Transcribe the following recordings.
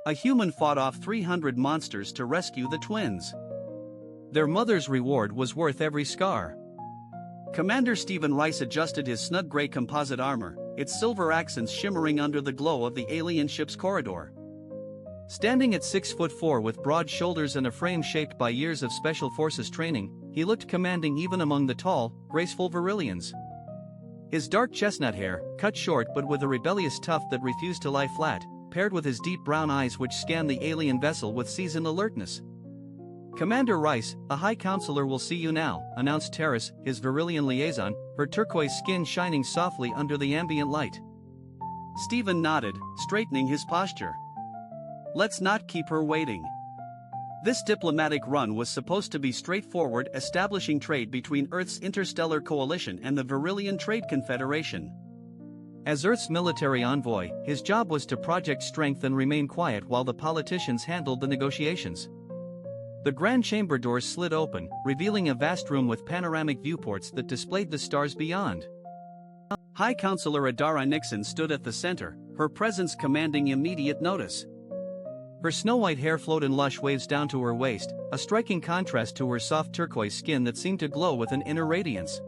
A human fought off 300 monsters to rescue the twins. Their mother's reward was worth every scar. Commander Stephen Rice adjusted his snug gray composite armor, its silver accents shimmering under the glow of the alien ship's corridor. Standing at 6'4" with broad shoulders and a frame shaped by years of special forces training, he looked commanding even among the tall, graceful Virillions. His dark chestnut hair, cut short but with a rebellious tuft that refused to lie flat, paired with his deep brown eyes which scanned the alien vessel with seasoned alertness. "Commander Rice, a High Counselor will see you now," announced Terrace, his Virillion liaison, her turquoise skin shining softly under the ambient light. Stephen nodded, straightening his posture. "Let's not keep her waiting." This diplomatic run was supposed to be straightforward, establishing trade between Earth's interstellar coalition and the Virillion Trade Confederation. As Earth's military envoy, his job was to project strength and remain quiet while the politicians handled the negotiations. The grand chamber doors slid open, revealing a vast room with panoramic viewports that displayed the stars beyond. High Counselor Adara Nixon stood at the center, her presence commanding immediate notice. Her snow-white hair flowed in lush waves down to her waist, a striking contrast to her soft turquoise skin that seemed to glow with an inner radiance.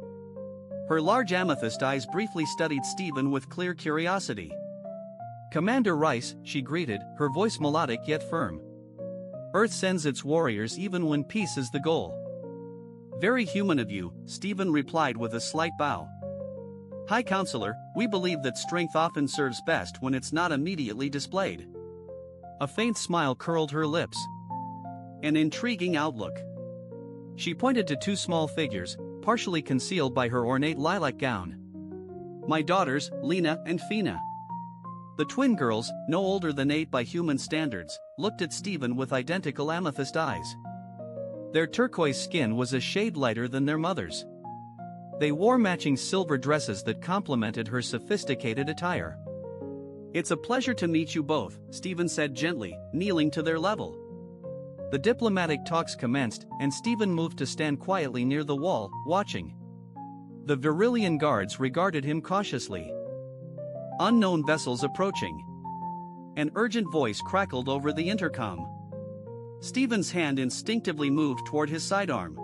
Her large amethyst eyes briefly studied Stephen with clear curiosity. "Commander Rice," she greeted, her voice melodic yet firm. "Earth sends its warriors even when peace is the goal." "Very human of you," Stephen replied with a slight bow. "High Counselor, we believe that strength often serves best when it's not immediately displayed." A faint smile curled her lips. "An intriguing outlook." She pointed to two small figures, partially concealed by her ornate lilac gown. "My daughters, Lena and Fina." The twin girls, no older than 8 by human standards, looked at Stephen with identical amethyst eyes. Their turquoise skin was a shade lighter than their mother's. They wore matching silver dresses that complemented her sophisticated attire. "It's a pleasure to meet you both," Stephen said gently, kneeling to their level. The diplomatic talks commenced, and Stephen moved to stand quietly near the wall, watching. The Virillion guards regarded him cautiously. Unknown vessels approaching. An urgent voice crackled over the intercom. Stephen's hand instinctively moved toward his sidearm.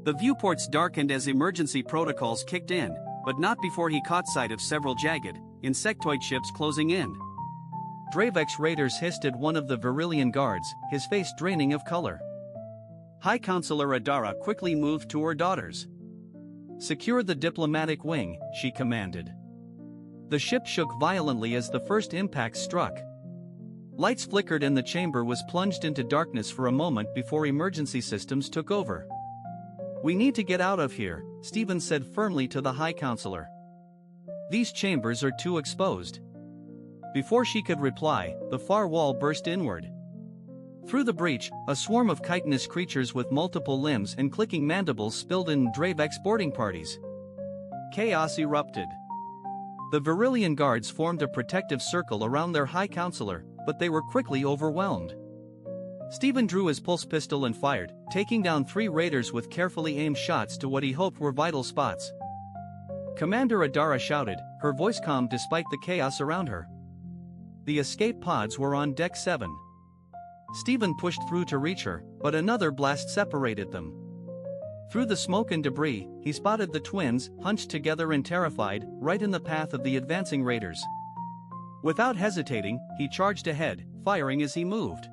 The viewports darkened as emergency protocols kicked in, but not before he caught sight of several jagged, insectoid ships closing in. Dravex raiders hissed at one of the Virillion guards, his face draining of color. High Counselor Adara quickly moved to her daughters. "Secure the diplomatic wing," she commanded. The ship shook violently as the first impact struck. Lights flickered and the chamber was plunged into darkness for a moment before emergency systems took over. "We need to get out of here," Stephen said firmly to the High Counselor. "These chambers are too exposed." Before she could reply, the far wall burst inward. Through the breach, a swarm of chitinous creatures with multiple limbs and clicking mandibles spilled in Dravex boarding parties. Chaos erupted. The Virillion guards formed a protective circle around their High Counselor, but they were quickly overwhelmed. Stephen drew his pulse pistol and fired, taking down 3 raiders with carefully aimed shots to what he hoped were vital spots. Commander Adara shouted, her voice calm despite the chaos around her. The escape pods were on Deck 7. Stephen pushed through to reach her, but another blast separated them. Through the smoke and debris, he spotted the twins, hunched together and terrified, right in the path of the advancing raiders. Without hesitating, he charged ahead, firing as he moved.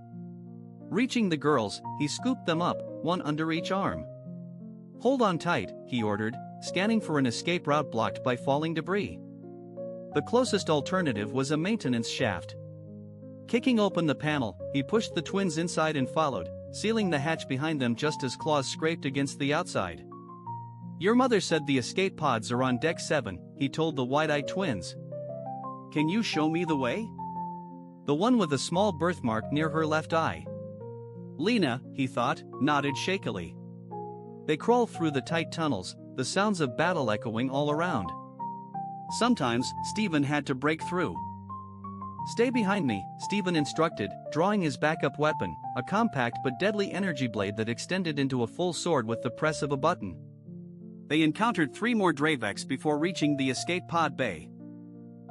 Reaching the girls, he scooped them up, one under each arm. "Hold on tight," he ordered, scanning for an escape route blocked by falling debris. The closest alternative was a maintenance shaft. Kicking open the panel, he pushed the twins inside and followed, sealing the hatch behind them just as claws scraped against the outside. "Your mother said the escape pods are on Deck 7, he told the wide-eyed twins. "Can you show me the way?" The one with a small birthmark near her left eye. Lena, he thought, nodded shakily. They crawled through the tight tunnels, the sounds of battle echoing all around. Sometimes, Stephen had to break through. "Stay behind me," Stephen instructed, drawing his backup weapon, a compact but deadly energy blade that extended into a full sword with the press of a button. They encountered 3 more Dravex before reaching the escape pod bay.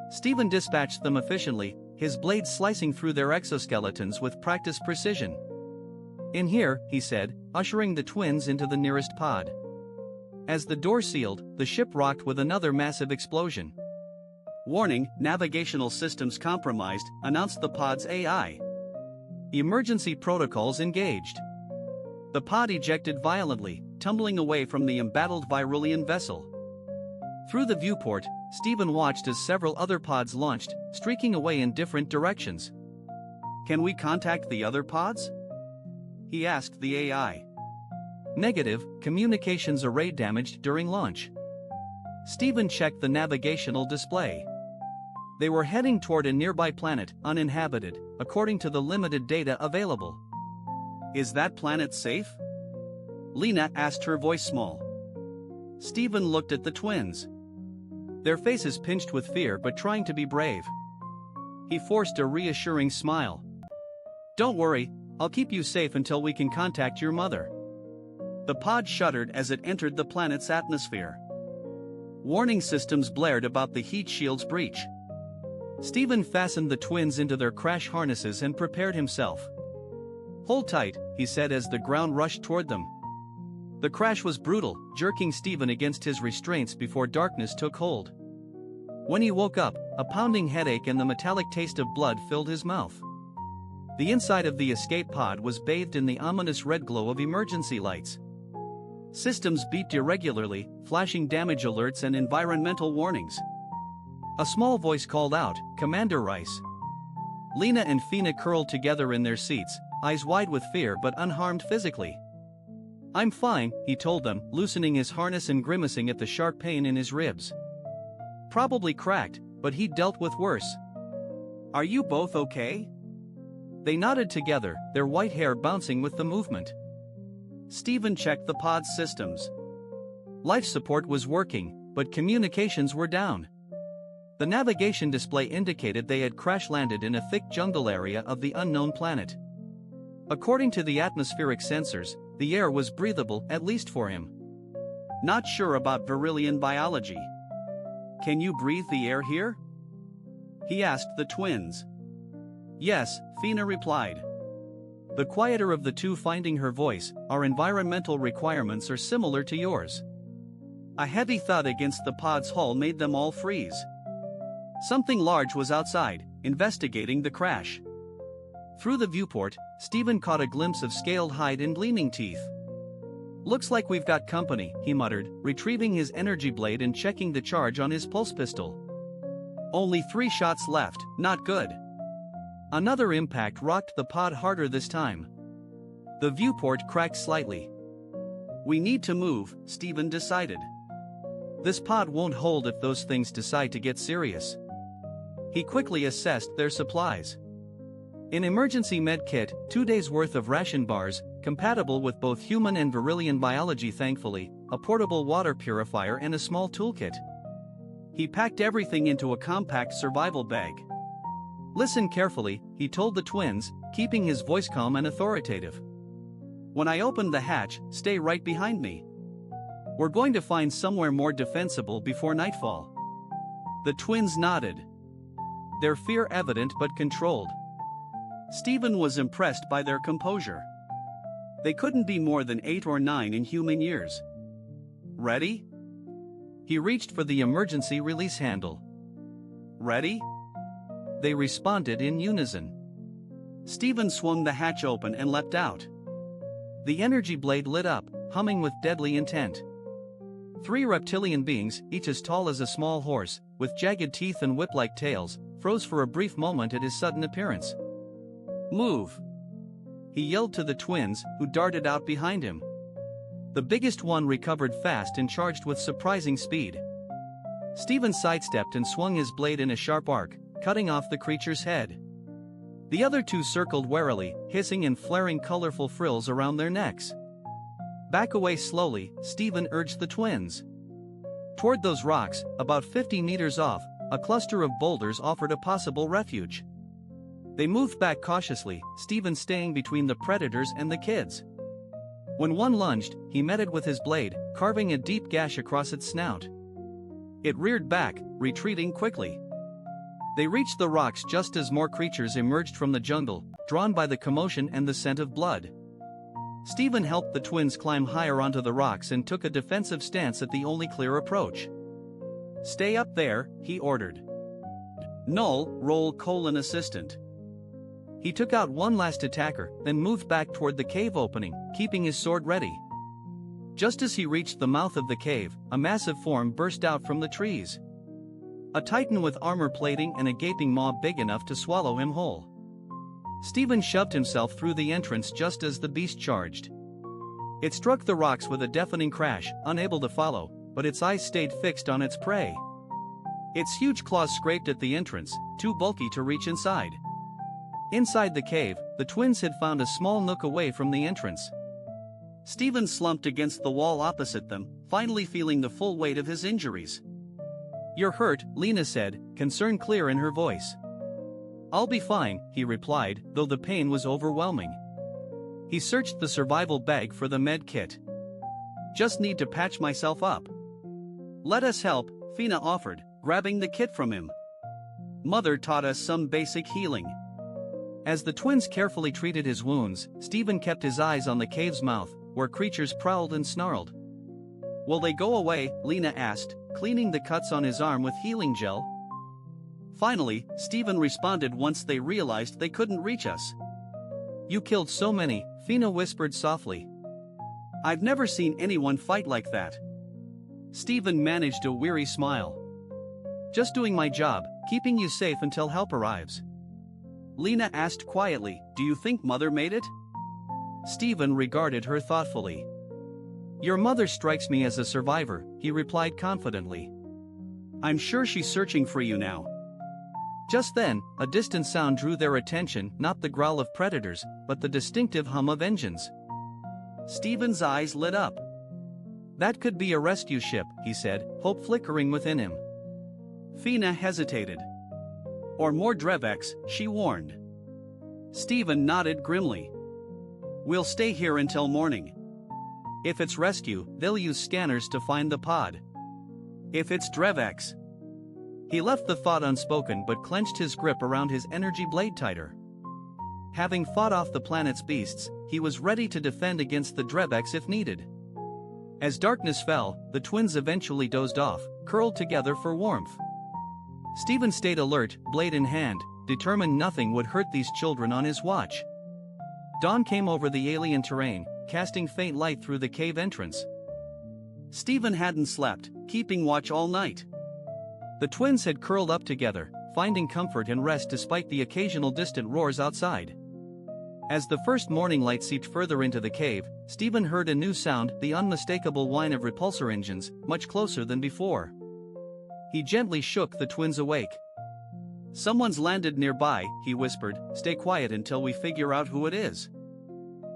Stephen dispatched them efficiently, his blade slicing through their exoskeletons with practiced precision. "In here," he said, ushering the twins into the nearest pod. As the door sealed, the ship rocked with another massive explosion. "Warning, navigational systems compromised," announced the pod's AI. "Emergency protocols engaged." The pod ejected violently, tumbling away from the embattled Virillion vessel. Through the viewport, Stephen watched as several other pods launched, streaking away in different directions. "Can we contact the other pods?" he asked the AI. "Negative, communications array damaged during launch." Stephen checked the navigational display. They were heading toward a nearby planet, uninhabited, according to the limited data available. "Is that planet safe?" Lena asked, her voice small. Stephen looked at the twins. Their faces pinched with fear but trying to be brave. He forced a reassuring smile. "Don't worry, I'll keep you safe until we can contact your mother." The pod shuddered as it entered the planet's atmosphere. Warning systems blared about the heat shield's breach. Stephen fastened the twins into their crash harnesses and prepared himself. "Hold tight," he said as the ground rushed toward them. The crash was brutal, jerking Stephen against his restraints before darkness took hold. When he woke up, a pounding headache and the metallic taste of blood filled his mouth. The inside of the escape pod was bathed in the ominous red glow of emergency lights. Systems beeped irregularly, flashing damage alerts and environmental warnings. A small voice called out, "Commander Rice." Lena and Fina curled together in their seats, eyes wide with fear but unharmed physically. "I'm fine," he told them, loosening his harness and grimacing at the sharp pain in his ribs. "Probably cracked, but he'd dealt with worse." "Are you both okay?" They nodded together, their white hair bouncing with the movement. Stephen checked the pod's systems. Life support was working, but communications were down. The navigation display indicated they had crash-landed in a thick jungle area of the unknown planet. According to the atmospheric sensors, the air was breathable, at least for him. "Not sure about Virillion biology. Can you breathe the air here?" he asked the twins. "Yes," Fina replied. The quieter of the two finding her voice, "Our environmental requirements are similar to yours." A heavy thud against the pod's hull made them all freeze. Something large was outside, investigating the crash. Through the viewport, Stephen caught a glimpse of scaled hide and gleaming teeth. "Looks like we've got company," he muttered, retrieving his energy blade and checking the charge on his pulse pistol. "Only 3 shots left, not good." Another impact rocked the pod harder this time. The viewport cracked slightly. "We need to move," Stephen decided. "This pod won't hold if those things decide to get serious." He quickly assessed their supplies. An emergency med kit, 2 days' worth of ration bars, compatible with both human and Virillion biology thankfully, a portable water purifier and a small toolkit. He packed everything into a compact survival bag. "Listen carefully," he told the twins, keeping his voice calm and authoritative. "When I open the hatch, stay right behind me. We're going to find somewhere more defensible before nightfall." The twins nodded. Their fear evident but controlled. Stephen was impressed by their composure. They couldn't be more than 8 or 9 in human years. "Ready?" He reached for the emergency release handle. "Ready?" They responded in unison. Stephen swung the hatch open and leapt out. The energy blade lit up, humming with deadly intent. 3 reptilian beings, each as tall as a small horse, with jagged teeth and whip-like tails, froze for a brief moment at his sudden appearance. "Move!" he yelled to the twins, who darted out behind him. The biggest one recovered fast and charged with surprising speed. Stephen sidestepped and swung his blade in a sharp arc, cutting off the creature's head. The other 2 circled warily, hissing and flaring colorful frills around their necks. "Back away slowly," Stephen urged the twins. Toward those rocks, about 50 meters off, a cluster of boulders offered a possible refuge. They moved back cautiously, Stephen staying between the predators and the kids. When one lunged, he met it with his blade, carving a deep gash across its snout. It reared back, retreating quickly. They reached the rocks just as more creatures emerged from the jungle, drawn by the commotion and the scent of blood. Stephen helped the twins climb higher onto the rocks and took a defensive stance at the only clear approach. "Stay up there," he ordered. Null, roll: assistant. He took out one last attacker, then moved back toward the cave opening, keeping his sword ready. Just as he reached the mouth of the cave, a massive form burst out from the trees. A titan with armor plating and a gaping maw big enough to swallow him whole. Stephen shoved himself through the entrance just as the beast charged. It struck the rocks with a deafening crash, unable to follow, but its eyes stayed fixed on its prey. Its huge claws scraped at the entrance, too bulky to reach inside. Inside the cave, the twins had found a small nook away from the entrance. Stephen slumped against the wall opposite them, finally feeling the full weight of his injuries. "You're hurt," Lena said, concern clear in her voice. "I'll be fine," he replied, though the pain was overwhelming. He searched the survival bag for the med kit. "Just need to patch myself up." "Let us help," Fina offered, grabbing the kit from him. "Mother taught us some basic healing." As the twins carefully treated his wounds, Stephen kept his eyes on the cave's mouth, where creatures prowled and snarled. "Will they go away?" Lena asked, cleaning the cuts on his arm with healing gel. Finally, Stephen responded once they realized they couldn't reach us. "You killed so many," Fina whispered softly. "I've never seen anyone fight like that." Stephen managed a weary smile. "Just doing my job, keeping you safe until help arrives." Lena asked quietly, "Do you think Mother made it?" Stephen regarded her thoughtfully. "Your mother strikes me as a survivor," he replied confidently. "I'm sure she's searching for you now." Just then, a distant sound drew their attention, not the growl of predators, but the distinctive hum of engines. Stephen's eyes lit up. "That could be a rescue ship," he said, hope flickering within him. Fina hesitated. "Or more Drevex," she warned. Stephen nodded grimly. "We'll stay here until morning. If it's rescue, they'll use scanners to find the pod. If it's Drevex..." He left the thought unspoken but clenched his grip around his energy blade tighter. Having fought off the planet's beasts, he was ready to defend against the Drevex if needed. As darkness fell, the twins eventually dozed off, curled together for warmth. Stephen stayed alert, blade in hand, determined nothing would hurt these children on his watch. Dawn came over the alien terrain, casting faint light through the cave entrance. Stephen hadn't slept, keeping watch all night. The twins had curled up together, finding comfort and rest despite the occasional distant roars outside. As the first morning light seeped further into the cave, Stephen heard a new sound, the unmistakable whine of repulsor engines, much closer than before. He gently shook the twins awake. "Someone's landed nearby," he whispered, "stay quiet until we figure out who it is."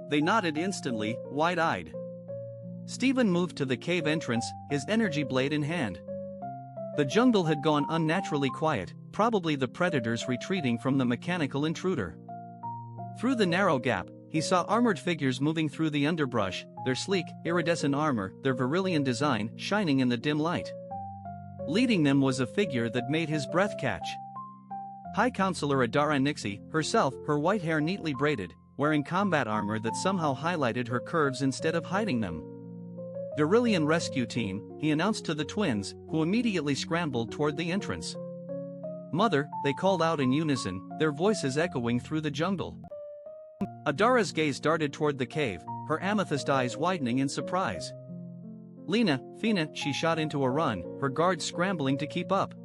They nodded instantly, wide-eyed. Stephen moved to the cave entrance, his energy blade in hand. The jungle had gone unnaturally quiet, probably the predators retreating from the mechanical intruder. Through the narrow gap, he saw armored figures moving through the underbrush, their sleek, iridescent armor, their Virillion design, shining in the dim light. Leading them was a figure that made his breath catch. High Counselor Adara Nixie, herself, her white hair neatly braided, wearing combat armor that somehow highlighted her curves instead of hiding them. Virillion Rescue Team, he announced to the twins, who immediately scrambled toward the entrance. "Mother," they called out in unison, their voices echoing through the jungle. Adara's gaze darted toward the cave, her amethyst eyes widening in surprise. "Lena, Fina," she shot into a run, her guards scrambling to keep up.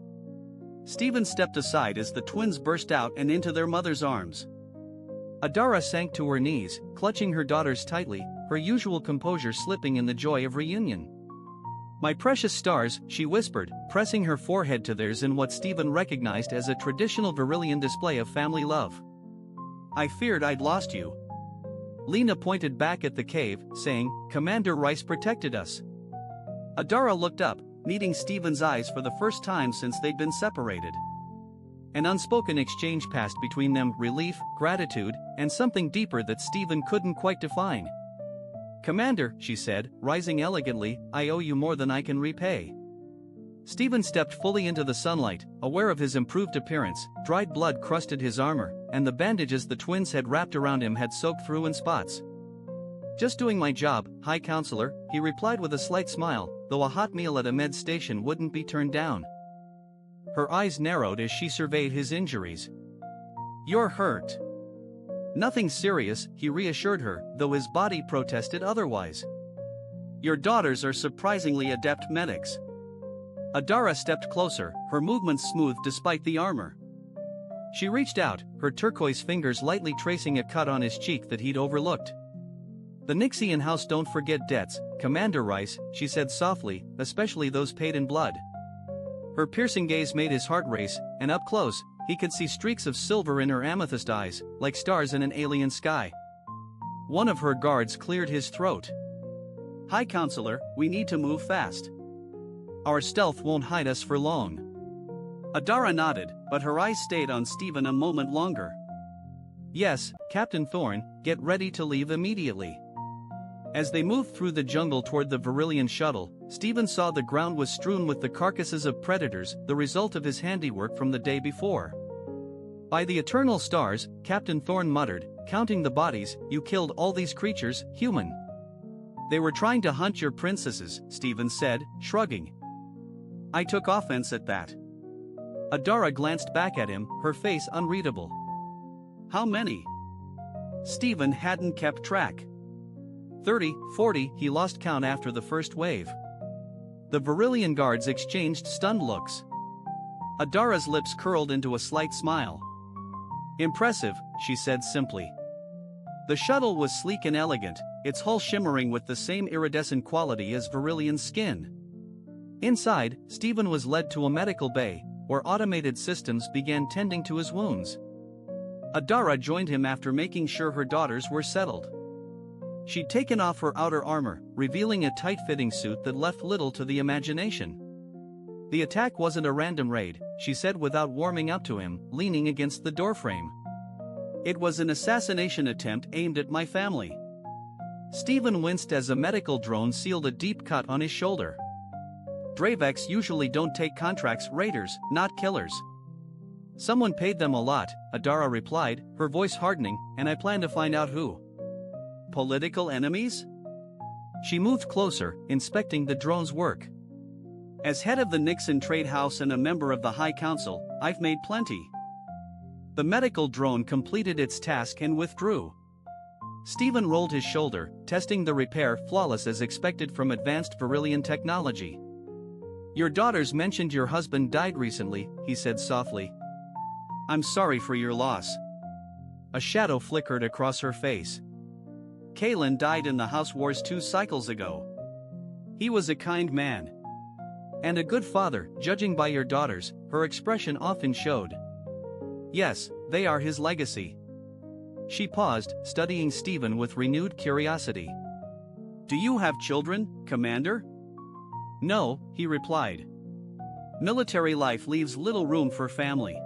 Stephen stepped aside as the twins burst out and into their mother's arms. Adara sank to her knees, clutching her daughters tightly, her usual composure slipping in the joy of reunion. "My precious stars," she whispered, pressing her forehead to theirs in what Stephen recognized as a traditional Virillion display of family love. "I feared I'd lost you." Lena pointed back at the cave, saying, "Commander Rice protected us." Adara looked up, meeting Stephen's eyes for the first time since they'd been separated. An unspoken exchange passed between them, relief, gratitude, and something deeper that Stephen couldn't quite define. "Commander," she said, rising elegantly, "I owe you more than I can repay." Stephen stepped fully into the sunlight, aware of his improved appearance. Dried blood crusted his armor, and the bandages the twins had wrapped around him had soaked through in spots. "Just doing my job, High Counselor," he replied with a slight smile, though a hot meal at a med station wouldn't be turned down. Her eyes narrowed as she surveyed his injuries. "You're hurt." "Nothing serious," he reassured her, though his body protested otherwise. "Your daughters are surprisingly adept medics." Adara stepped closer, her movements smooth despite the armor. She reached out, her turquoise fingers lightly tracing a cut on his cheek that he'd overlooked. "The Nixian house don't forget debts, Commander Rice," she said softly, "especially those paid in blood." Her piercing gaze made his heart race, and up close, he could see streaks of silver in her amethyst eyes, like stars in an alien sky. One of her guards cleared his throat. "High Counselor, we need to move fast. Our stealth won't hide us for long." Adara nodded, but her eyes stayed on Stephen a moment longer. "Yes, Captain Thorne, get ready to leave immediately." As they moved through the jungle toward the Virillion shuttle, Stephen saw the ground was strewn with the carcasses of predators, the result of his handiwork from the day before. "By the eternal stars," Captain Thorne muttered, "counting the bodies, you killed all these creatures, human." "They were trying to hunt your princesses," Stephen said, shrugging. "I took offense at that." Adara glanced back at him, her face unreadable. "How many?" Stephen hadn't kept track. 30, 40, he lost count after the first wave. The Virillion guards exchanged stunned looks. Adara's lips curled into a slight smile. "Impressive," she said simply. The shuttle was sleek and elegant, its hull shimmering with the same iridescent quality as Virillion's skin. Inside, Stephen was led to a medical bay, where automated systems began tending to his wounds. Adara joined him after making sure her daughters were settled. She'd taken off her outer armor, revealing a tight-fitting suit that left little to the imagination. "The attack wasn't a random raid," she said without warming up to him, leaning against the doorframe. "It was an assassination attempt aimed at my family." Stephen winced as a medical drone sealed a deep cut on his shoulder. "Dravex usually don't take contracts, raiders, not killers." "Someone paid them a lot," Adara replied, her voice hardening, "and I plan to find out who." "Political enemies?" She moved closer, inspecting the drone's work. "As head of the Nixon Trade House and a member of the High Council, I've made plenty." The medical drone completed its task and withdrew. Stephen rolled his shoulder, testing the repair flawless as expected from advanced Virillion technology. "Your daughters mentioned your husband died recently," he said softly. "I'm sorry for your loss." A shadow flickered across her face. "Kalen died in the House Wars 2 cycles ago. He was a kind man. And a good father, judging by your daughters," her expression often showed. "Yes, they are his legacy." She paused, studying Stephen with renewed curiosity. "Do you have children, Commander?" "No," he replied. "Military life leaves little room for family."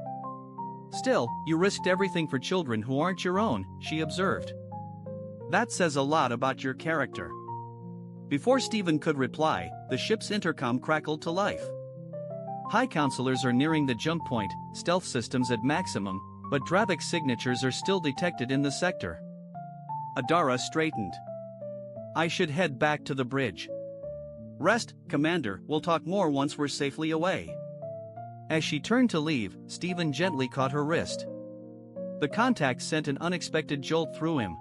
"Still, you risked everything for children who aren't your own," she observed. "That says a lot about your character." Before Stephen could reply, the ship's intercom crackled to life. "High Counselors are nearing the jump point, stealth systems at maximum, but Dravic's signatures are still detected in the sector." Adara straightened. "I should head back to the bridge." "Rest, Commander, we'll talk more once we're safely away." As she turned to leave, Stephen gently caught her wrist. The contact sent an unexpected jolt through him.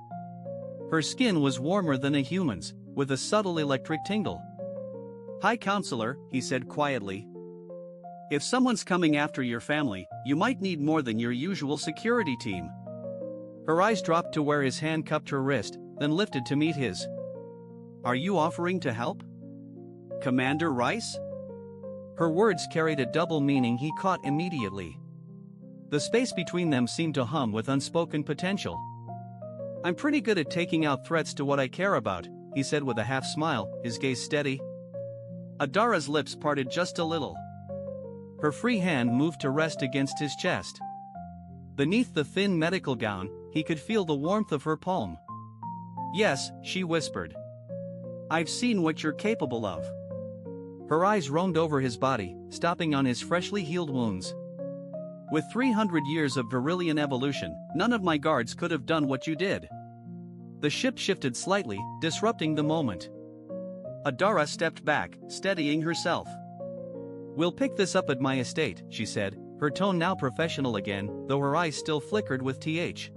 Her skin was warmer than a human's, with a subtle electric tingle. "High Counselor," he said quietly. "If someone's coming after your family, you might need more than your usual security team." Her eyes dropped to where his hand cupped her wrist, then lifted to meet his. "Are you offering to help, Commander Rice?" Her words carried a double meaning he caught immediately. The space between them seemed to hum with unspoken potential. "I'm pretty good at taking out threats to what I care about," he said with a half smile, his gaze steady. Adara's lips parted just a little. Her free hand moved to rest against his chest. Beneath the thin medical gown, he could feel the warmth of her palm. "Yes," she whispered. "I've seen what you're capable of." Her eyes roamed over his body, stopping on his freshly healed wounds. With 300 years of Virillion evolution, none of my guards could have done what you did. The ship shifted slightly, disrupting the moment. Adara stepped back, steadying herself. "We'll pick this up at my estate," she said, her tone now professional again, though her eyes still flickered with th.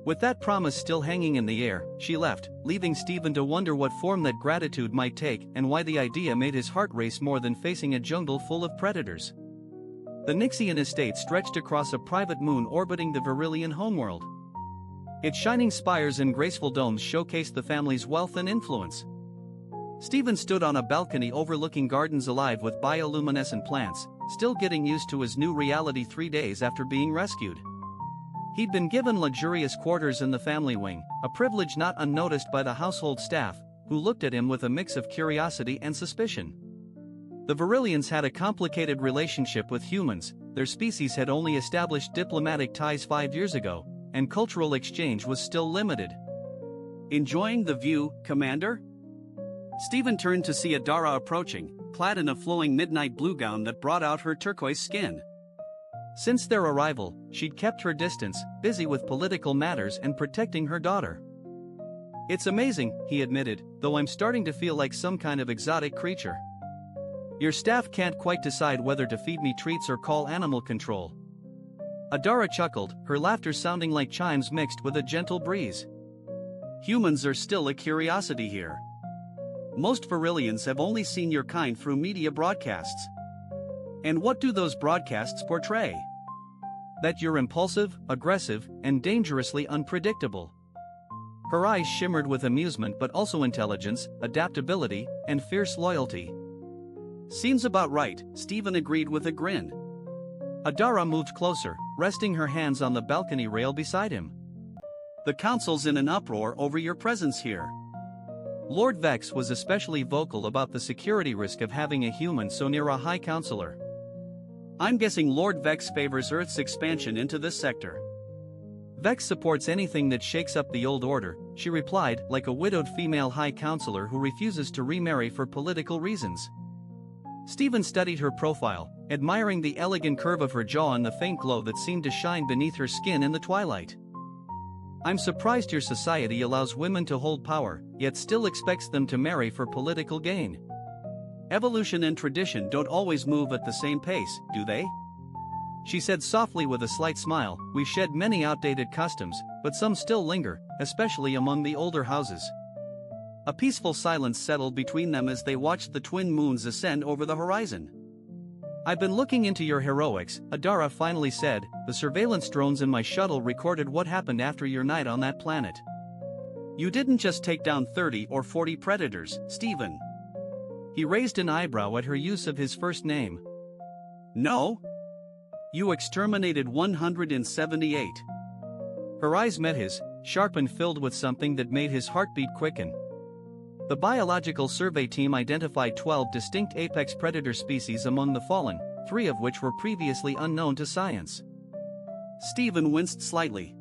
With that promise still hanging in the air, she left, leaving Stephen to wonder what form that gratitude might take and why the idea made his heart race more than facing a jungle full of predators. The Nixian estate stretched across a private moon orbiting the Virillion homeworld. Its shining spires and graceful domes showcased the family's wealth and influence. Stephen stood on a balcony overlooking gardens alive with bioluminescent plants, still getting used to his new reality 3 days after being rescued. He'd been given luxurious quarters in the family wing, a privilege not unnoticed by the household staff, who looked at him with a mix of curiosity and suspicion. The Virillions had a complicated relationship with humans. Their species had only established diplomatic ties 5 years ago, and cultural exchange was still limited. "Enjoying the view, Commander?" Stephen turned to see Adara approaching, clad in a flowing midnight blue gown that brought out her turquoise skin. Since their arrival, she'd kept her distance, busy with political matters and protecting her daughter. "It's amazing," he admitted, "though I'm starting to feel like some kind of exotic creature. Your staff can't quite decide whether to feed me treats or call animal control." Adara chuckled, her laughter sounding like chimes mixed with a gentle breeze. "Humans are still a curiosity here. Most Virillions have only seen your kind through media broadcasts. And what do those broadcasts portray? That you're impulsive, aggressive, and dangerously unpredictable." Her eyes shimmered with amusement but also intelligence, adaptability, and fierce loyalty. "Seems about right," Stephen agreed with a grin. Adara moved closer, resting her hands on the balcony rail beside him. "The council's in an uproar over your presence here. Lord Vex was especially vocal about the security risk of having a human so near a high counselor. I'm guessing Lord Vex favors Earth's expansion into this sector." "Vex supports anything that shakes up the old order," she replied, like a widowed female high counselor who refuses to remarry for political reasons. Stephen studied her profile, admiring the elegant curve of her jaw and the faint glow that seemed to shine beneath her skin in the twilight. "I'm surprised your society allows women to hold power, yet still expects them to marry for political gain. Evolution and tradition don't always move at the same pace, do they?" She said softly with a slight smile, "We've shed many outdated customs, but some still linger, especially among the older houses." A peaceful silence settled between them as they watched the twin moons ascend over the horizon. "I've been looking into your heroics," Adara finally said. "The surveillance drones in my shuttle recorded what happened after your night on that planet. You didn't just take down 30 or 40 predators, Stephen." He raised an eyebrow at her use of his first name. "No. You exterminated 178. Her eyes met his, sharp and filled with something that made his heartbeat quicken. The biological survey team identified 12 distinct apex predator species among the fallen, 3 of which were previously unknown to science. Stephen winced slightly.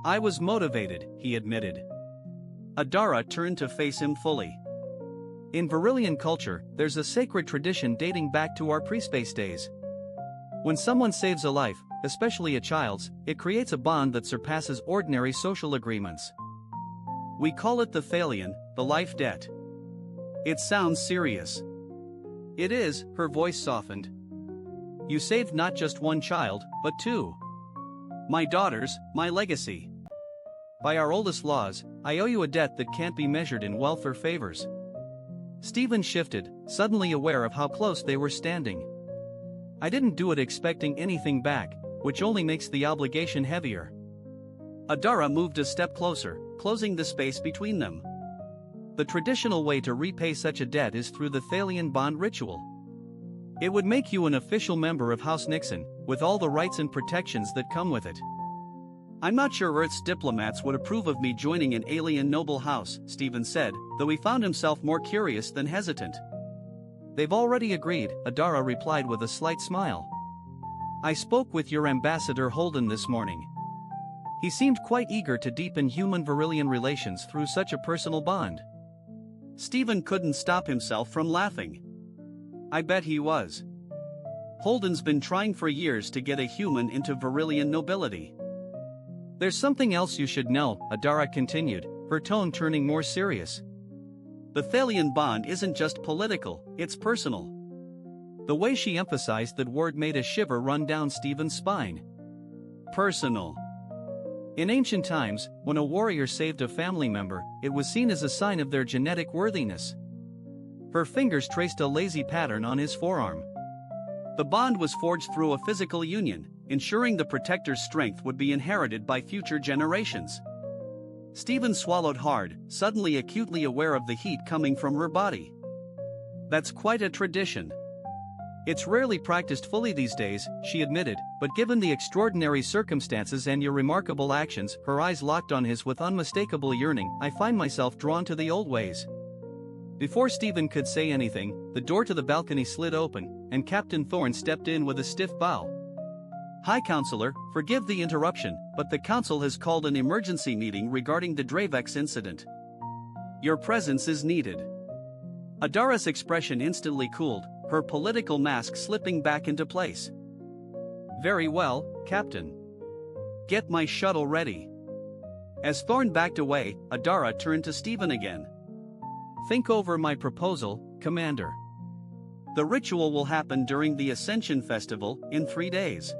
"I was motivated," he admitted. Adara turned to face him fully. "In Virillion culture, there's a sacred tradition dating back to our pre-space days. When someone saves a life, especially a child's, it creates a bond that surpasses ordinary social agreements. We call it the Thalion, the life debt. It sounds serious." "It is," her voice softened. "You saved not just one child, but 2. My daughters, my legacy. By our oldest laws, I owe you a debt that can't be measured in wealth or favors." Stephen shifted, suddenly aware of how close they were standing. "I didn't do it expecting anything back, which only makes the obligation heavier." Adara moved a step closer, closing the space between them. "The traditional way to repay such a debt is through the Thalion bond ritual. It would make you an official member of House Nixon, with all the rights and protections that come with it." "I'm not sure Earth's diplomats would approve of me joining an alien noble house," Stephen said, though he found himself more curious than hesitant. "They've already agreed," Adara replied with a slight smile. "I spoke with your ambassador Holden this morning. He seemed quite eager to deepen human-Virillion relations through such a personal bond." Stephen couldn't stop himself from laughing. I bet he was. Holden's been trying for years to get a human into Virillion nobility. There's something else you should know, Adara continued, her tone turning more serious. The Thalian bond isn't just political, it's personal. The way she emphasized that word made a shiver run down Stephen's spine. Personal. In ancient times, when a warrior saved a family member, it was seen as a sign of their genetic worthiness. Her fingers traced a lazy pattern on his forearm. The bond was forged through a physical union, ensuring the protector's strength would be inherited by future generations. Stephen swallowed hard, suddenly acutely aware of the heat coming from her body. That's quite a tradition. It's rarely practiced fully these days, she admitted, but given the extraordinary circumstances and your remarkable actions, her eyes locked on his with unmistakable yearning, I find myself drawn to the old ways. Before Stephen could say anything, the door to the balcony slid open, and Captain Thorne stepped in with a stiff bow. High Counselor, forgive the interruption, but the Council has called an emergency meeting regarding the Dravex incident. Your presence is needed. Adara's expression instantly cooled, her political mask slipping back into place. Very well, Captain. Get my shuttle ready. As Thorne backed away, Adara turned to Stephen again. Think over my proposal, Commander. The ritual will happen during the Ascension Festival, in 3 days.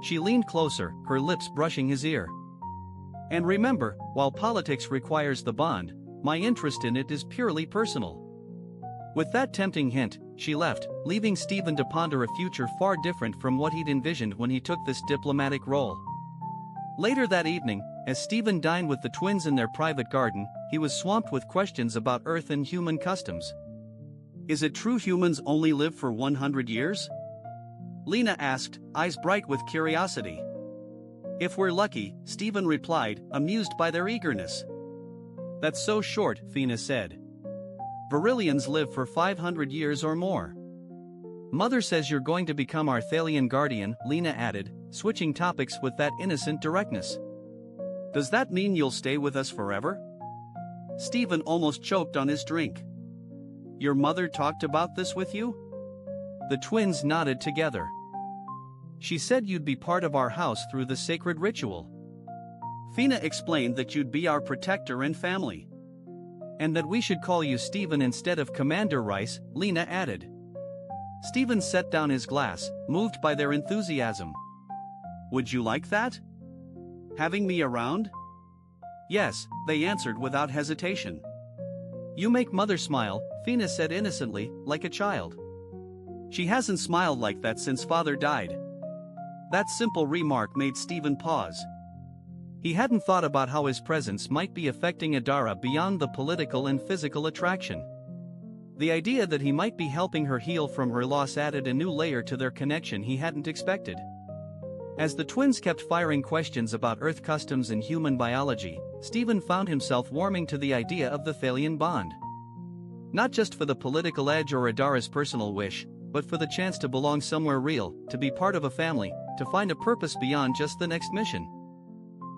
She leaned closer, her lips brushing his ear. And remember, while politics requires the bond, my interest in it is purely personal. With that tempting hint, she left, leaving Stephen to ponder a future far different from what he'd envisioned when he took this diplomatic role. Later that evening, as Stephen dined with the twins in their private garden, he was swamped with questions about Earth and human customs. Is it true humans only live for 100 years? Lena asked, eyes bright with curiosity. If we're lucky, Stephen replied, amused by their eagerness. That's so short, Fina said. Virillions live for 500 years or more. Mother says you're going to become our Thalian guardian, Lena added, switching topics with that innocent directness. Does that mean you'll stay with us forever? Stephen almost choked on his drink. Your mother talked about this with you? The twins nodded together. She said you'd be part of our house through the sacred ritual. Fina explained that you'd be our protector and family. And that we should call you Stephen instead of Commander Rice, Lena added. Stephen set down his glass, moved by their enthusiasm. Would you like that? Having me around? Yes, they answered without hesitation. You make Mother smile, Fina said innocently, like a child. She hasn't smiled like that since Father died. That simple remark made Stephen pause. He hadn't thought about how his presence might be affecting Adara beyond the political and physical attraction. The idea that he might be helping her heal from her loss added a new layer to their connection he hadn't expected. As the twins kept firing questions about Earth customs and human biology, Stephen found himself warming to the idea of the Thalian bond. Not just for the political edge or Adara's personal wish, but for the chance to belong somewhere real, to be part of a family, to find a purpose beyond just the next mission.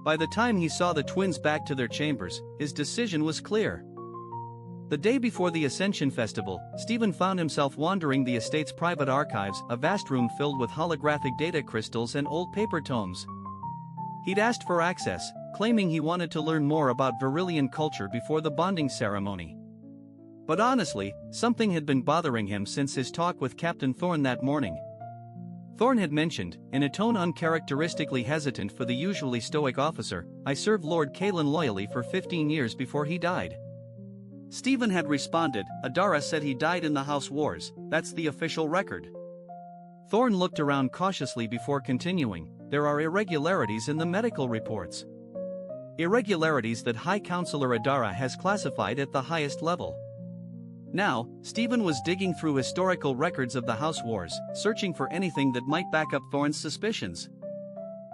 By the time he saw the twins back to their chambers, his decision was clear. The day before the Ascension Festival, Stephen found himself wandering the estate's private archives, a vast room filled with holographic data crystals and old paper tomes. He'd asked for access, claiming he wanted to learn more about Virillion culture before the bonding ceremony. But honestly, something had been bothering him since his talk with Captain Thorne that morning. Thorne had mentioned, in a tone uncharacteristically hesitant for the usually stoic officer, I served Lord Kalen loyally for 15 years before he died. Stephen had responded, Adara said he died in the House Wars, that's the official record. Thorne looked around cautiously before continuing, there are irregularities in the medical reports. Irregularities that High Counselor Adara has classified at the highest level. Now, Stephen was digging through historical records of the House Wars, searching for anything that might back up Thorne's suspicions.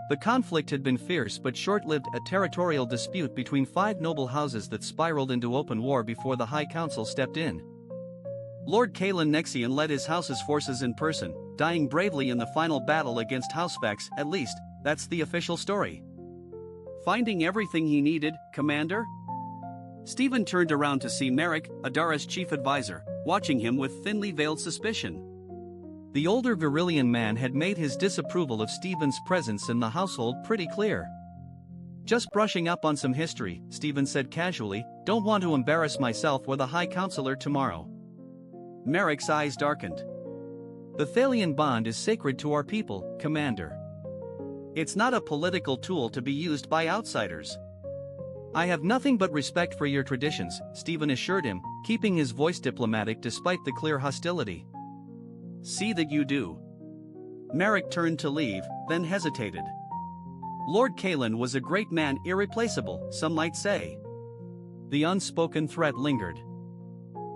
The conflict had been fierce but short-lived, a territorial dispute between 5 noble houses that spiraled into open war before the High Council stepped in. Lord Kalen Nexian led his house's forces in person, dying bravely in the final battle against Housefax, at least, that's the official story. Finding everything he needed, Commander? Stephen turned around to see Merrick, Adara's chief advisor, watching him with thinly veiled suspicion. The older Virillion man had made his disapproval of Stephen's presence in the household pretty clear. "Just brushing up on some history," Stephen said casually, "don't want to embarrass myself or the High Counselor tomorrow." Merrick's eyes darkened. "The Thalian bond is sacred to our people, Commander. It's not a political tool to be used by outsiders." "I have nothing but respect for your traditions," Stephen assured him, keeping his voice diplomatic despite the clear hostility. "See that you do." Merrick turned to leave, then hesitated. Lord Kalen was a great man, irreplaceable, some might say. The unspoken threat lingered.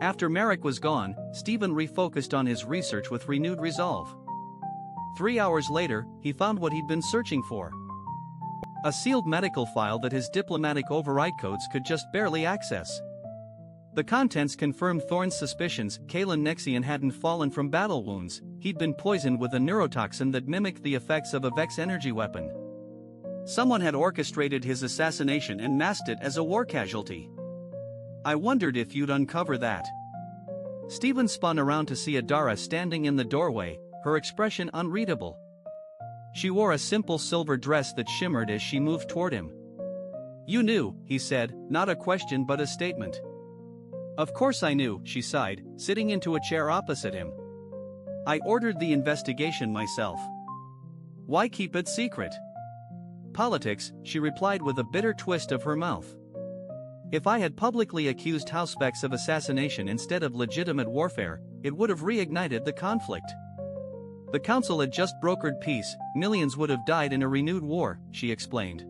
After Merrick was gone, Stephen refocused on his research with renewed resolve. 3 hours later, he found what he'd been searching for. A sealed medical file that his diplomatic override codes could just barely access. The contents confirmed Thorne's suspicions. Kalen Nexian hadn't fallen from battle wounds, he'd been poisoned with a neurotoxin that mimicked the effects of a Vex energy weapon. Someone had orchestrated his assassination and masked it as a war casualty. "I wondered if you'd uncover that." Stephen spun around to see Adara standing in the doorway, her expression unreadable. She wore a simple silver dress that shimmered as she moved toward him. "You knew," he said, not a question but a statement. "Of course I knew," she sighed, sitting into a chair opposite him. "I ordered the investigation myself. Why keep it secret?" "Politics," she replied with a bitter twist of her mouth. "If I had publicly accused House Vex of assassination instead of legitimate warfare, it would have reignited the conflict. The council had just brokered peace, millions would have died in a renewed war," she explained.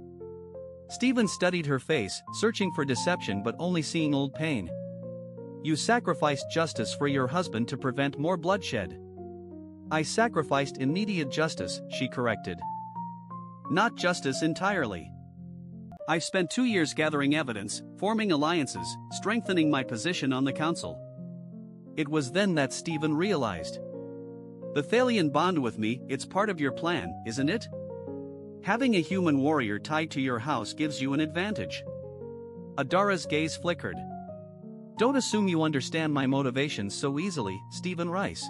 Stephen studied her face, searching for deception but only seeing old pain. "You sacrificed justice for your husband to prevent more bloodshed." "I sacrificed immediate justice," she corrected. "Not justice entirely. I've spent 2 years gathering evidence, forming alliances, strengthening my position on the council." It was then that Stephen realized. "The Thalian bond with me, it's part of your plan, isn't it? Having a human warrior tied to your house gives you an advantage." Adara's gaze flickered. "Don't assume you understand my motivations so easily, Stephen Rice.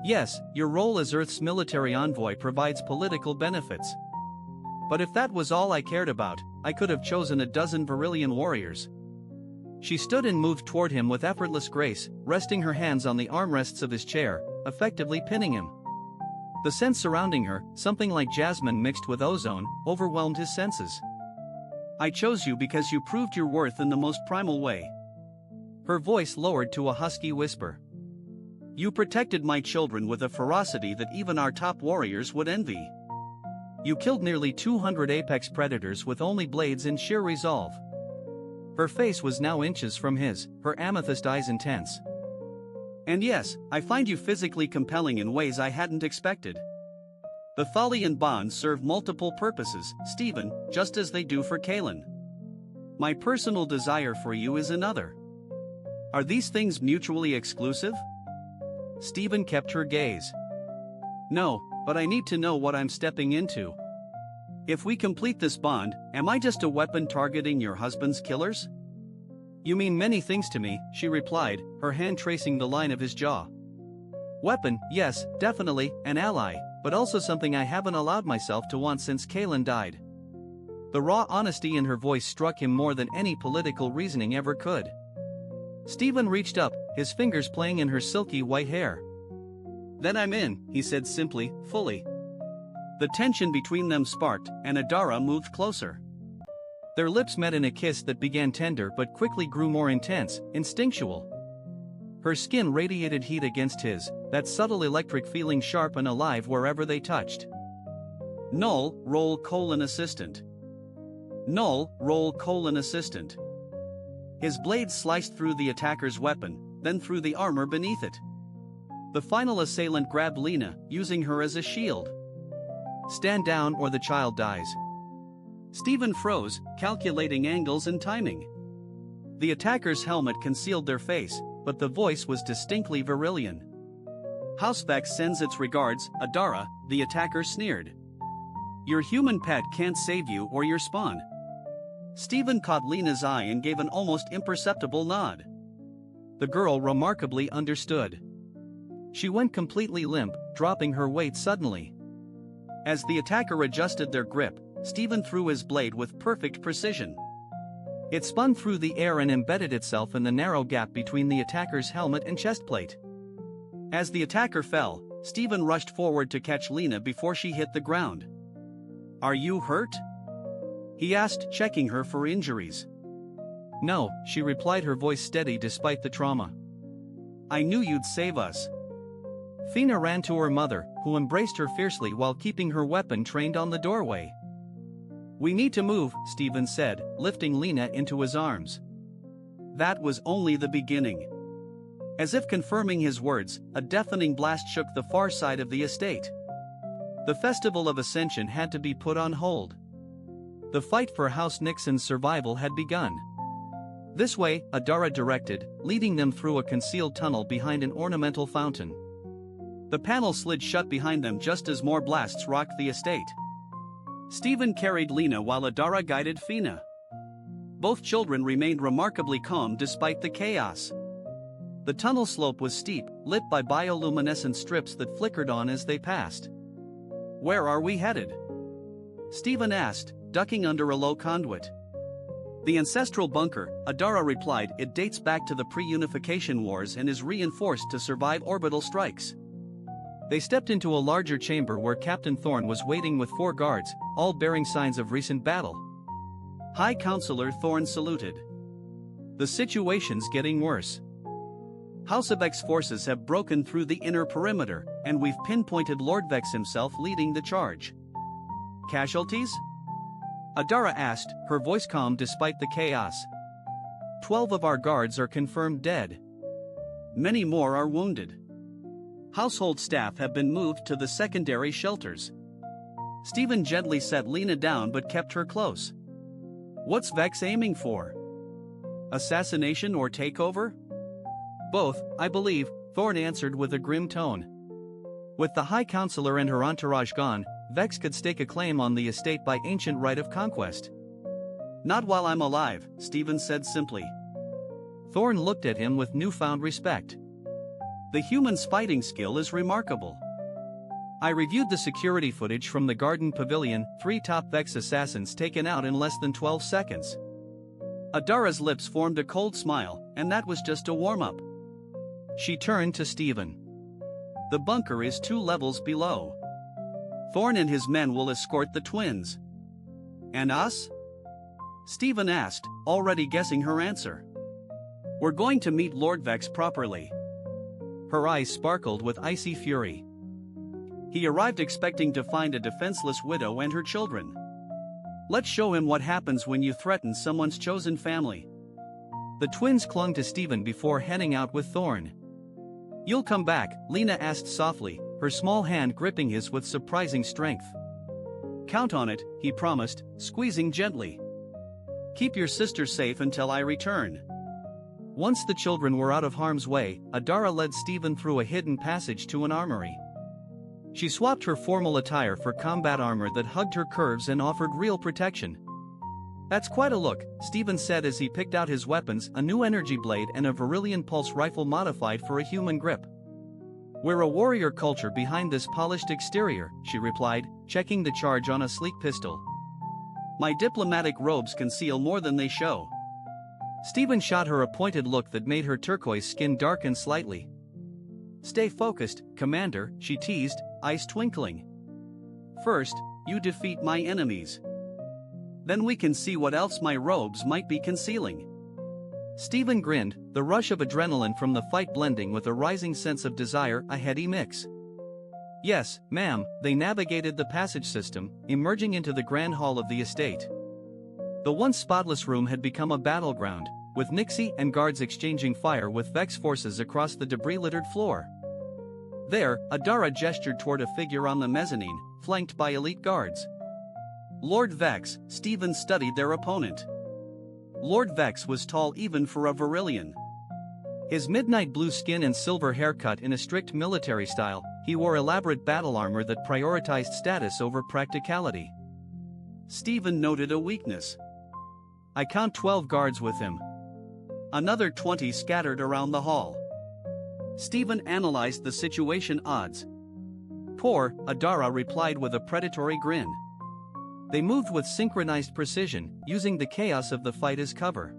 Yes, your role as Earth's military envoy provides political benefits. But if that was all I cared about, I could have chosen a dozen Virillion warriors." She stood and moved toward him with effortless grace, resting her hands on the armrests of his chair, effectively pinning him. The scent surrounding her, something like jasmine mixed with ozone, overwhelmed his senses. "I chose you because you proved your worth in the most primal way." Her voice lowered to a husky whisper. "You protected my children with a ferocity that even our top warriors would envy. You killed nearly 200 apex predators with only blades in sheer resolve." Her face was now inches from his, her amethyst eyes intense. "And yes, I find you physically compelling in ways I hadn't expected. The Thalian bonds serve multiple purposes, Stephen, just as they do for Kalen. My personal desire for you is another. Are these things mutually exclusive?" Stephen kept her gaze. "No, but I need to know what I'm stepping into. If we complete this bond, am I just a weapon targeting your husband's killers?" "You mean many things to me," she replied, her hand tracing the line of his jaw. "Weapon, yes, definitely, an ally, but also something I haven't allowed myself to want since Kalen died." The raw honesty in her voice struck him more than any political reasoning ever could. Stephen reached up, his fingers playing in her silky white hair. "Then I'm in," he said simply, fully. The tension between them sparked, and Adara moved closer. Their lips met in a kiss that began tender but quickly grew more intense, instinctual. Her skin radiated heat against his, that subtle electric feeling sharp and alive wherever they touched. "Null, roll :assistant. Null, roll :assistant." His blade sliced through the attacker's weapon, then through the armor beneath it. The final assailant grabbed Lena, using her as a shield. "Stand down or the child dies." Stephen froze, calculating angles and timing. The attacker's helmet concealed their face, but the voice was distinctly Virillion. "House Vex sends its regards, Adara," the attacker sneered. "Your human pet can't save you or your spawn." Stephen caught Lena's eye and gave an almost imperceptible nod. The girl remarkably understood. She went completely limp, dropping her weight suddenly. As the attacker adjusted their grip, Stephen threw his blade with perfect precision. It spun through the air and embedded itself in the narrow gap between the attacker's helmet and chestplate. As the attacker fell, Stephen rushed forward to catch Lena before she hit the ground. "Are you hurt?" he asked, checking her for injuries. "No," she replied, her voice steady despite the trauma. "I knew you'd save us." Fina ran to her mother, who embraced her fiercely while keeping her weapon trained on the doorway. "We need to move," Stephen said, lifting Lena into his arms. That was only the beginning. As if confirming his words, a deafening blast shook the far side of the estate. The Festival of Ascension had to be put on hold. The fight for House Nixon's survival had begun. "This way," Adara directed, leading them through a concealed tunnel behind an ornamental fountain. The panel slid shut behind them just as more blasts rocked the estate. Stephen carried Lena while Adara guided Fina. Both children remained remarkably calm despite the chaos. The tunnel slope was steep, lit by bioluminescent strips that flickered on as they passed. "Where are we headed?" Stephen asked, ducking under a low conduit. "The ancestral bunker," Adara replied. "It dates back to the pre-unification wars and is reinforced to survive orbital strikes." They stepped into a larger chamber where Captain Thorne was waiting with 4 guards, all bearing signs of recent battle. High Counselor Thorne saluted. "The situation's getting worse. House of X forces have broken through the inner perimeter, and we've pinpointed Lord Vex himself leading the charge." "Casualties?" Adara asked, her voice calm despite the chaos. 12 of our guards are confirmed dead. Many more are wounded. Household staff have been moved to the secondary shelters. Stephen gently set Lena down but kept her close. "What's Vex aiming for? Assassination or takeover?" "Both, I believe," Thorne answered with a grim tone. With the High Counselor and her entourage gone, Vex could stake a claim on the estate by ancient right of conquest. "Not while I'm alive," Stephen said simply. Thorne looked at him with newfound respect. "The human's fighting skill is remarkable. I reviewed the security footage from the Garden Pavilion, 3 top Vex assassins taken out in less than 12 seconds. Adara's lips formed a cold smile, and that was just a warm-up. She turned to Stephen. "The bunker is 2 levels below. Thorne and his men will escort the twins." "And us?" Stephen asked, already guessing her answer. "We're going to meet Lord Vex properly." Her eyes sparkled with icy fury. He arrived expecting to find a defenseless widow and her children. "Let's show him what happens when you threaten someone's chosen family." The twins clung to Stephen before heading out with Thorne. "You'll come back?" Lena asked softly, her small hand gripping his with surprising strength. "Count on it," he promised, squeezing gently. "Keep your sister safe until I return." Once the children were out of harm's way, Adara led Stephen through a hidden passage to an armory. She swapped her formal attire for combat armor that hugged her curves and offered real protection. "That's quite a look," Stephen said as he picked out his weapons, a new energy blade and a Virillion pulse rifle modified for a human grip. "We're a warrior culture behind this polished exterior," she replied, checking the charge on a sleek pistol. "My diplomatic robes conceal more than they show." Stephen shot her a pointed look that made her turquoise skin darken slightly. "Stay focused, Commander," she teased, eyes twinkling. "First, you defeat my enemies. Then we can see what else my robes might be concealing." Stephen grinned, the rush of adrenaline from the fight blending with a rising sense of desire, a heady mix. "Yes, ma'am." They navigated the passage system, emerging into the grand hall of the estate. The once spotless room had become a battleground, with Nixie and guards exchanging fire with Vex forces across the debris-littered floor. There, Adara gestured toward a figure on the mezzanine, flanked by elite guards. Lord Vex. Stephen studied their opponent. Lord Vex was tall even for a Virillion. His midnight blue skin and silver haircut in a strict military style, he wore elaborate battle armor that prioritized status over practicality. Stephen noted a weakness. I count 12 guards with him. Another 20 scattered around the hall. Stephen analyzed the situation odds. Poor, Adara replied with a predatory grin. They moved with synchronized precision, using the chaos of the fight as cover.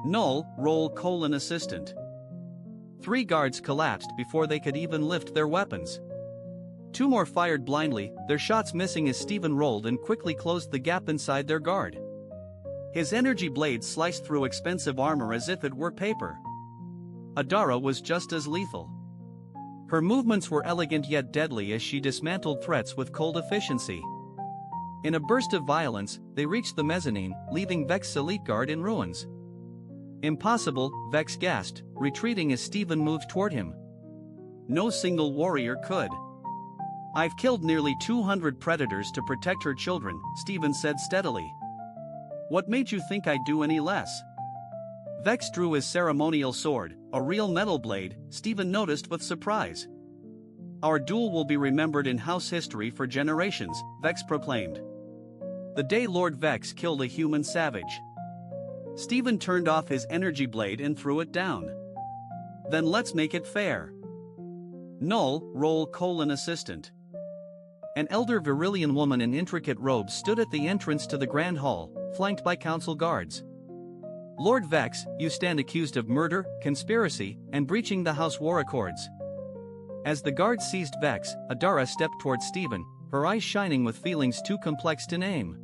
Null, roll : assistant. 3 guards collapsed before they could even lift their weapons. 2 more fired blindly, their shots missing as Stephen rolled and quickly closed the gap inside their guard. His energy blade sliced through expensive armor as if it were paper. Adara was just as lethal. Her movements were elegant yet deadly as she dismantled threats with cold efficiency. In a burst of violence, they reached the mezzanine, leaving Vex's elite guard in ruins. Impossible, Vex gasped, retreating as Stephen moved toward him. No single warrior could. I've killed nearly 200 predators to protect her children, Stephen said steadily. What made you think I'd do any less? Vex drew his ceremonial sword, a real metal blade, Stephen noticed with surprise. Our duel will be remembered in house history for generations, Vex proclaimed. The day Lord Vex killed a human savage. Stephen turned off his energy blade and threw it down. Then let's make it fair. Null, roll : assistant. An elder Virillion woman in intricate robes stood at the entrance to the Grand Hall, flanked by council guards. Lord Vex, you stand accused of murder, conspiracy, and breaching the House War Accords. As the guards seized Vex, Adara stepped toward Stephen, her eyes shining with feelings too complex to name.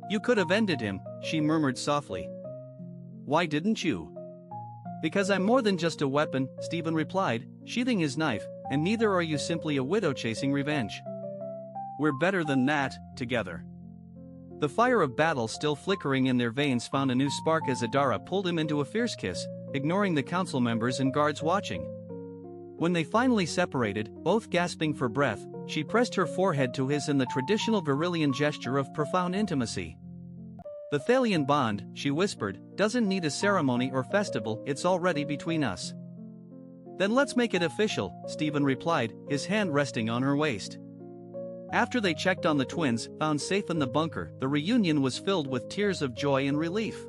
You could have ended him, she murmured softly. Why didn't you? Because I'm more than just a weapon, Stephen replied, sheathing his knife, and neither are you simply a widow chasing revenge. We're better than that, together. The fire of battle still flickering in their veins found a new spark as Adara pulled him into a fierce kiss, ignoring the council members and guards watching. When they finally separated, both gasping for breath, she pressed her forehead to his in the traditional Virillion gesture of profound intimacy. The Thalian bond, she whispered, doesn't need a ceremony or festival, it's already between us. Then let's make it official, Stephen replied, his hand resting on her waist. After they checked on the twins, found safe in the bunker, the reunion was filled with tears of joy and relief.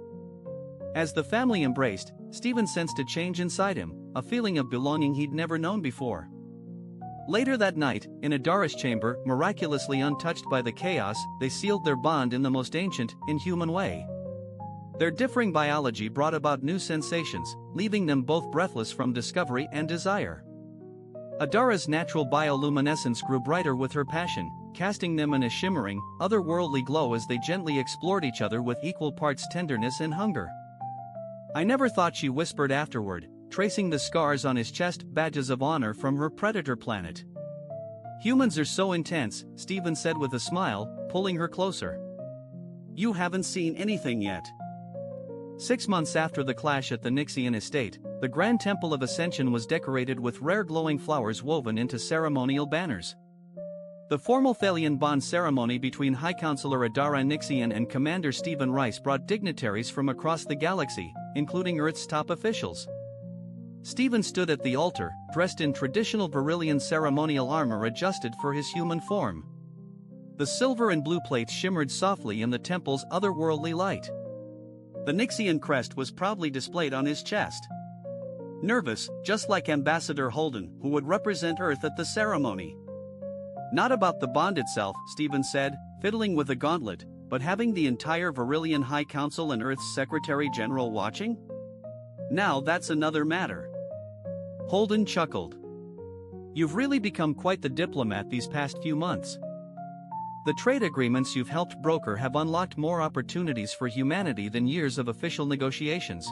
As the family embraced, Stephen sensed a change inside him, a feeling of belonging he'd never known before. Later that night, in Adara's chamber, miraculously untouched by the chaos, they sealed their bond in the most ancient, inhuman way. Their differing biology brought about new sensations, leaving them both breathless from discovery and desire. Adara's natural bioluminescence grew brighter with her passion, casting them in a shimmering, otherworldly glow as they gently explored each other with equal parts tenderness and hunger. I never thought, she whispered afterward, tracing the scars on his chest, badges of honor from her predator planet. Humans are so intense, Stephen said with a smile, pulling her closer. You haven't seen anything yet. 6 months after the clash at the Nixian estate, the Grand Temple of Ascension was decorated with rare glowing flowers woven into ceremonial banners. The formal Thalian bond ceremony between High Counselor Adara Nixian and Commander Stephen Rice brought dignitaries from across the galaxy, including Earth's top officials. Stephen stood at the altar, dressed in traditional Virillion ceremonial armor adjusted for his human form. The silver and blue plates shimmered softly in the temple's otherworldly light. The Nixian crest was proudly displayed on his chest. Nervous, just like Ambassador Holden, who would represent Earth at the ceremony. Not about the bond itself, Stephen said, fiddling with a gauntlet, but having the entire Virillion High Council and Earth's Secretary General watching? Now that's another matter. Holden chuckled. You've really become quite the diplomat these past few months. The trade agreements you've helped broker have unlocked more opportunities for humanity than years of official negotiations.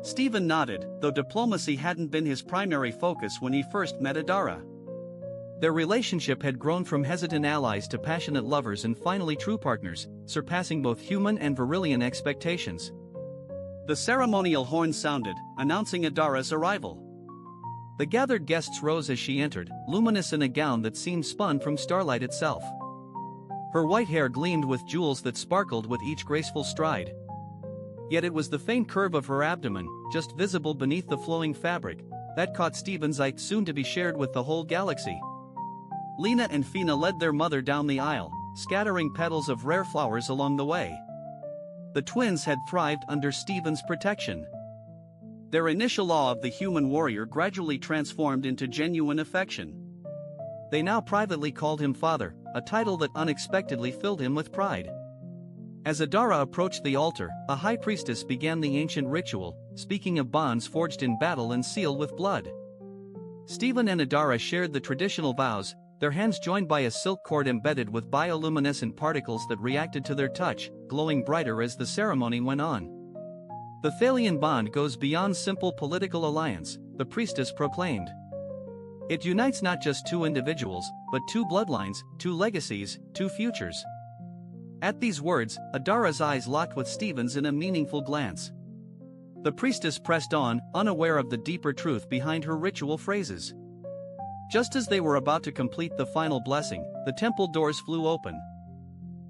Stephen nodded, though diplomacy hadn't been his primary focus when he first met Adara. Their relationship had grown from hesitant allies to passionate lovers and finally true partners, surpassing both human and Virillion expectations. The ceremonial horn sounded, announcing Adara's arrival. The gathered guests rose as she entered, luminous in a gown that seemed spun from starlight itself. Her white hair gleamed with jewels that sparkled with each graceful stride. Yet it was the faint curve of her abdomen, just visible beneath the flowing fabric, that caught Stephen's eye, soon to be shared with the whole galaxy. Lena and Fina led their mother down the aisle, scattering petals of rare flowers along the way. The twins had thrived under Stephen's protection. Their initial awe of the human warrior gradually transformed into genuine affection. They now privately called him father, a title that unexpectedly filled him with pride. As Adara approached the altar, a high priestess began the ancient ritual, speaking of bonds forged in battle and sealed with blood. Stephen and Adara shared the traditional vows, their hands joined by a silk cord embedded with bioluminescent particles that reacted to their touch, glowing brighter as the ceremony went on. The Thalian bond goes beyond simple political alliance, the priestess proclaimed. It unites not just two individuals, but two bloodlines, two legacies, two futures. At these words, Adara's eyes locked with Stephen's in a meaningful glance. The priestess pressed on, unaware of the deeper truth behind her ritual phrases. Just as they were about to complete the final blessing, the temple doors flew open.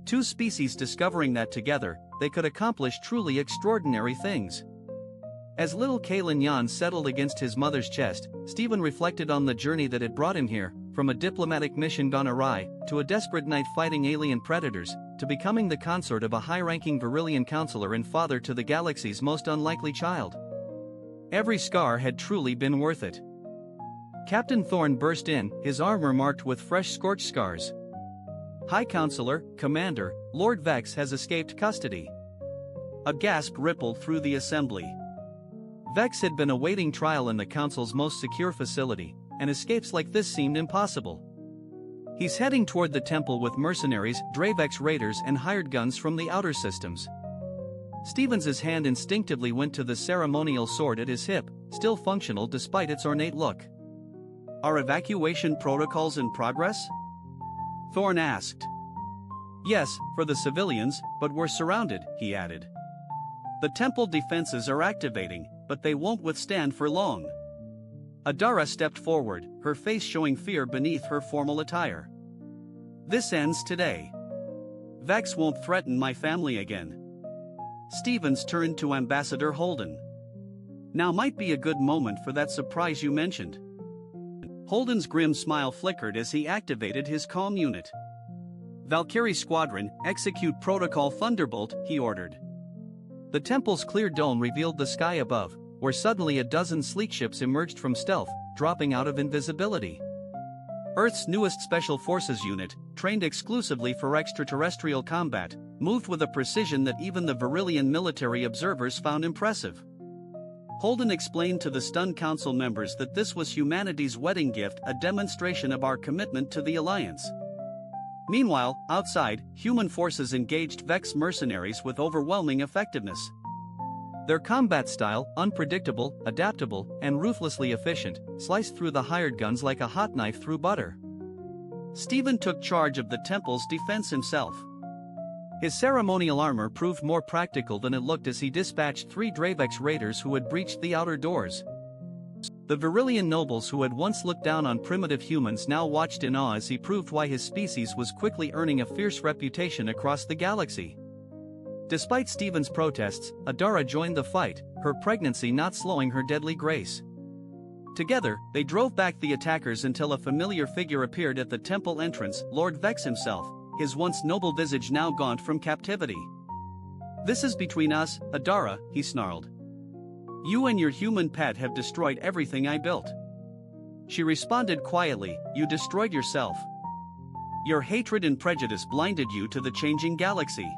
Two species discovering that together, they could accomplish truly extraordinary things. As little Kaelin Yan settled against his mother's chest, Stephen reflected on the journey that had brought him here, from a diplomatic mission gone awry, to a desperate night fighting alien predators, to becoming the consort of a high-ranking Virillion counselor and father to the galaxy's most unlikely child. Every scar had truly been worth it. Captain Thorn burst in, his armor marked with fresh scorch scars. High Counselor, Commander, Lord Vex has escaped custody. A gasp rippled through the assembly. Vex had been awaiting trial in the Council's most secure facility, and escapes like this seemed impossible. He's heading toward the temple with mercenaries, Dravex raiders and hired guns from the outer systems. Stevens's hand instinctively went to the ceremonial sword at his hip, still functional despite its ornate look. "Are evacuation protocols in progress?" Thorn asked. "Yes, for the civilians, but we're surrounded," he added. "The temple defenses are activating, but they won't withstand for long." Adara stepped forward, her face showing fear beneath her formal attire. "This ends today. Vex won't threaten my family again." Stevens turned to Ambassador Holden. "Now might be a good moment for that surprise you mentioned." Holden's grim smile flickered as he activated his comm unit. "Valkyrie Squadron, execute Protocol Thunderbolt," he ordered. The temple's clear dome revealed the sky above, where suddenly a dozen sleek ships emerged from stealth, dropping out of invisibility. Earth's newest Special Forces unit, trained exclusively for extraterrestrial combat, moved with a precision that even the Virillion military observers found impressive. Holden explained to the stunned council members that this was humanity's wedding gift, a demonstration of our commitment to the Alliance. Meanwhile, outside, human forces engaged Vex mercenaries with overwhelming effectiveness. Their combat style, unpredictable, adaptable, and ruthlessly efficient, sliced through the hired guns like a hot knife through butter. Stephen took charge of the temple's defense himself. His ceremonial armor proved more practical than it looked as he dispatched 3 Dravex raiders who had breached the outer doors. The Virillion nobles who had once looked down on primitive humans now watched in awe as he proved why his species was quickly earning a fierce reputation across the galaxy. Despite Stephen's protests, Adara joined the fight, her pregnancy not slowing her deadly grace. Together, they drove back the attackers until a familiar figure appeared at the temple entrance, Lord Vex himself, his once noble visage now gaunt from captivity. "This is between us, Adara," he snarled. "You and your human pet have destroyed everything I built." She responded quietly, "You destroyed yourself. Your hatred and prejudice blinded you to the changing galaxy."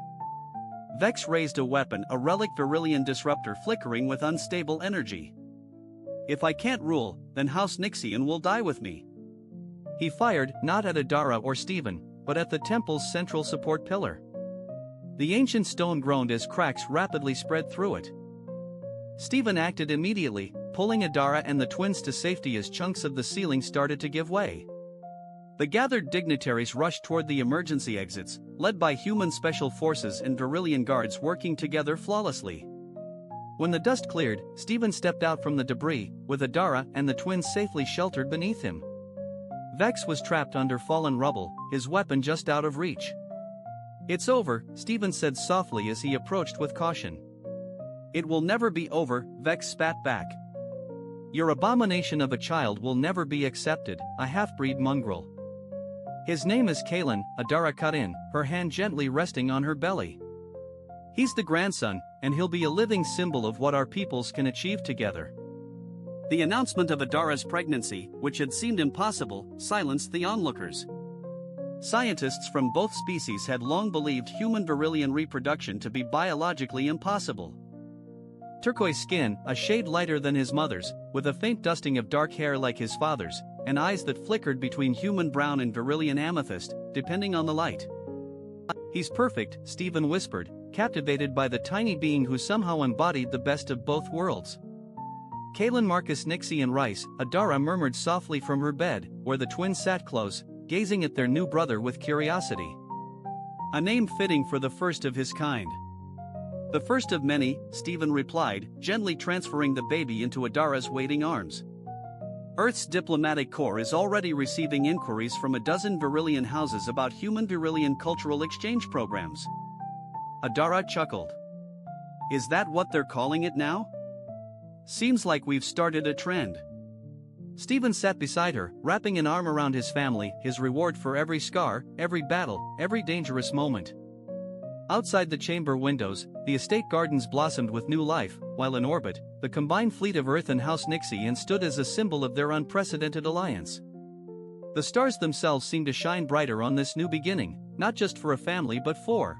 Vex raised a weapon, a relic Virillion disruptor flickering with unstable energy. "If I can't rule, then House Nixian will die with me." He fired, not at Adara or Stephen, but at the temple's central support pillar. The ancient stone groaned as cracks rapidly spread through it. Stephen acted immediately, pulling Adara and the twins to safety as chunks of the ceiling started to give way. The gathered dignitaries rushed toward the emergency exits, led by human special forces and Virillion guards working together flawlessly. When the dust cleared, Stephen stepped out from the debris, with Adara and the twins safely sheltered beneath him. Vex was trapped under fallen rubble, his weapon just out of reach. "It's over," Stephen said softly as he approached with caution. "It will never be over," Vex spat back. "Your abomination of a child will never be accepted, a half-breed mongrel." "His name is Kaelin," Adara cut in, her hand gently resting on her belly. He's the grandson, and he'll be a living symbol of what our peoples can achieve together. The announcement of Adara's pregnancy, which had seemed impossible, silenced the onlookers. Scientists from both species had long believed human Virillion reproduction to be biologically impossible. Turquoise skin, a shade lighter than his mother's, with a faint dusting of dark hair like his father's, and eyes that flickered between human brown and Virillion amethyst, depending on the light. "He's perfect," Stephen whispered, captivated by the tiny being who somehow embodied the best of both worlds. Kaelin, Marcus, Nixie and Rice, Adara murmured softly from her bed, where the twins sat close, gazing at their new brother with curiosity. "A name fitting for the first of his kind." "The first of many," Stephen replied, gently transferring the baby into Adara's waiting arms. "Earth's diplomatic corps is already receiving inquiries from a dozen Virillion houses about human Virillion cultural exchange programs." Adara chuckled. "Is that what they're calling it now? Seems like we've started a trend." Stephen sat beside her, wrapping an arm around his family, his reward for every scar, every battle, every dangerous moment. Outside the chamber windows, the estate gardens blossomed with new life, while in orbit, the combined fleet of Earth and House Nixie stood as a symbol of their unprecedented alliance. The stars themselves seemed to shine brighter on this new beginning, not just for a family but for